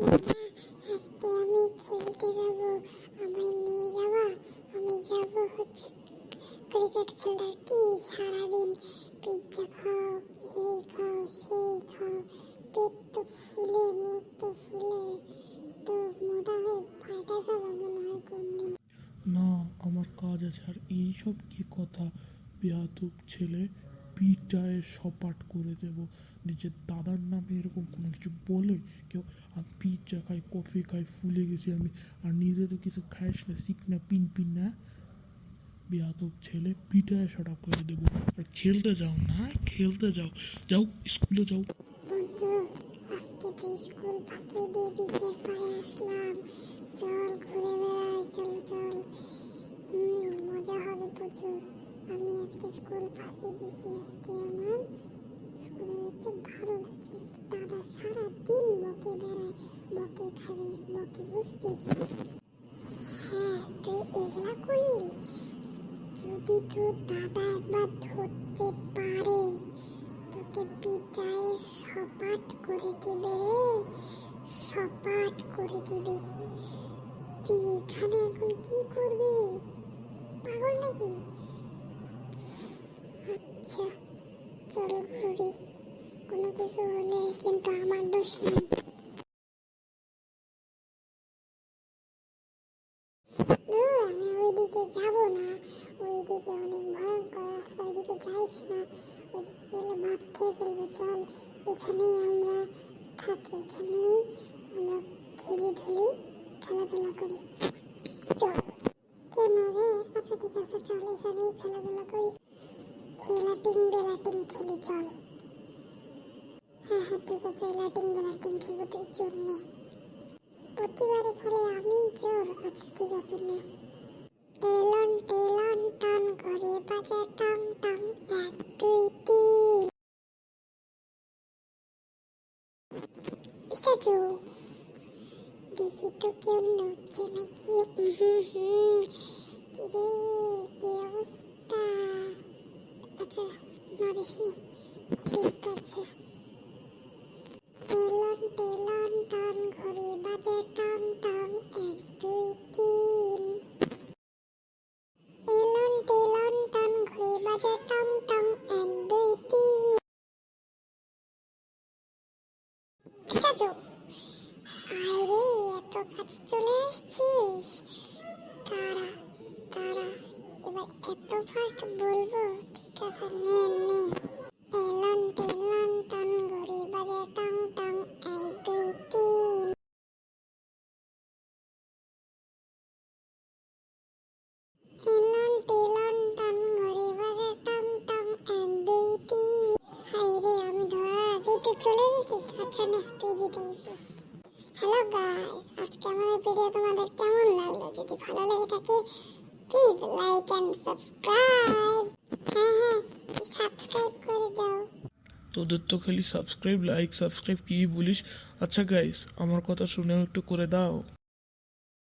আজকে আমি খেলতে যাব, আমায় নিয়ে যাওয়া। আমি যাব হচ্ছে ক্রিকেট খেলতে। কি সারাদিন পিৎজা খাও, এই খাও, সেই খাও, পেট তো ফুলে, মুখ তো ফুলে, তো মোটা হয়ে ফাটা যাবে মনে হয় কোনদিন। না, আমার কাজ আছে। আর এইসব কি কথা, বেয়াদব ছেলে, পিটায় সপাট করে দেব। নিজের দাদার নামে এরকম কোনো কিছু বলে কেউ? আমি পিৎজা খাই, কফি খাই, ফুলে গেছি আমি, আর নিজে তো কিছু খাইস না, শিখ না, পিন না। বেয়াদব ছেলে, পিটায় সটাপ করে দেবো। আর খেলতে যাও না, খেলতে যাও, যাও স্কুলে যাও। বন্ধু, আজকে তো স্কুল ফাঁকি দিয়ে বিকেল পরে আসলাম। চল ঘুরে বেড়াই, চল চল। মজা হবে প্রচুর। আমি আজকে স্কুল ফাঁকি দিছি। আজকে আমার স্কুলে যেতে ভালো লাগছে। দাদা সারাদিন বকে বেড়ায়, বকে খালি বকে, বুঝছিস? হ্যাঁ, তুই এগুলা করলি? যদি তোর দাদা একবার ধরতে পারে, তোকে পিটায়ে সপাট করে দিবে রে, সপাট করে দিবে। তুই এখানে এখন কি করবি? পাগল নাকি? আচ্ছা, চল ঘুরি। কোনো কিছু হলে কিন্তু আমার দোষ নেই। আমি ওইদিকে যাব না, ওইদিকে অনেক ভয়ঙ্কর রাস্তা, ওইদিকে যাইস না। ওইদিকে গেলে ভাত খেয়ে ফেলবো। চল, এখানেই আমরা থাকি, এখানেই আমরা খেলি ধুলি, খেলাধুলা করি। চল। কেন রে? আচ্ছা ঠিক আছে, চল এখানেই খেলাধুলা করি, লাটিং বেলাটিং খেলি। চল। হ্যাঁ হ্যাঁ ঠিক আছে, লাটিং বেলাটিং খেলবো। তুই চোর নে, প্রতিবারে খেলে আমি চোর। আচ্ছা ঠিক আছে, নে। টেলন টেলন টন করে বাজে টং টং, 1 2 3। স্ট্যাচু, দেখি তো কেউ নড়ছে নাকি। কিরে, কি অবস্থা? আচ্ছা, নড়িস নি, ঠিক আছে। টেলন টেলন টন করে বাজে টং টং, 1 2 3। টেলন টেলন টন করে বাজে টং টং, 1 2 3। স্ট্যাচু, আয় রে, এত কাছে চলে আসছিস। তারা তারা, এবার এত ফাস্ট বলবো? ঠিক আছে, নে নে। এলন টেলন টন ঘড়ি বাজে টং টং, 1 2 3। এলন টেলন টন ঘড়ি বাজে টং টং, 1 2 3। হাই রে, আমি ধরা আগেই তো চলে গেছিস। আচ্ছা নে, তুই জিতে গেছিস। হ্যালো গাইস, আজকে আমার এই ভিডিও তোমাদের কেমন লাগলো? যদি ভালো লেগে থাকে প্লিজ লাইক এন্ড সাবস্ক্রাইব। হ্যাঁ হ্যাঁ, সাবস্ক্রাইব করে দাও। তোদের তো খালি সাবস্ক্রাইব, লাইক, সাবস্ক্রাইব কি বলিস? আচ্ছা গাইস, আমার কথা শুনেও একটু করে দাও।